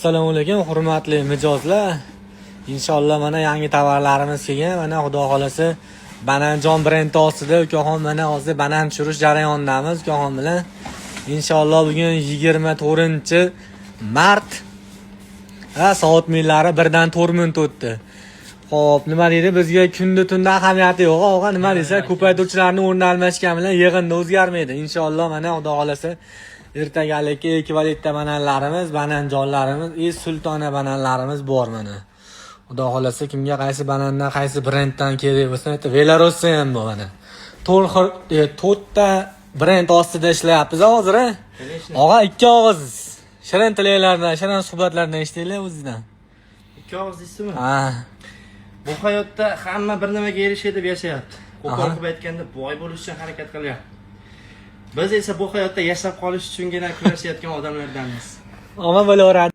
Assalomu alaykum, hurmatli mijozlar. Inshaalloh mana yangi tovarlarimiz kelgan. Mana xudo xolasa Bananjon brendi ostida ukaxon mana hozir banan tushirish jarayonidamiz ukaxon bilan. Inshaalloh bugun 24-mart soat millari 1 dan 4 minut o'tdi. Xo'p, nima deydi? Bizga kunda tunda ahamiyati yo'q. Og'a nima desa, ko'paytiruvchilarning o'rni almashgan bilan yig'inda o'zgarmaydi. Inshaalloh mana xudo xolasa ertagalikka ekvivalentda bananlarimiz, bananjonlarimiz, sultona bananlarimiz bor mana. Xudo xolasa kimga qaysi banandan, qaysi brenddan kerak bo'lsa, Velarosda ham bor mana. 4ta brend ostida ishlayapmiz hozir. Og'a ikki og'iz shirin tilaklardan, shirin suhbatlardan eshitinglar o'zingizdan. Ikki og'iz deysizmi? Ha. Bu hayotda hamma bir nimaga erishadi deb yashayapti. Qo'pol qilib aytganda boy bo'lish uchun harakat qilyapti. Biz esa bu hayotda yashab qolish uchungina kurashayotgan odamlardanmiz. Omma bo'laveradi.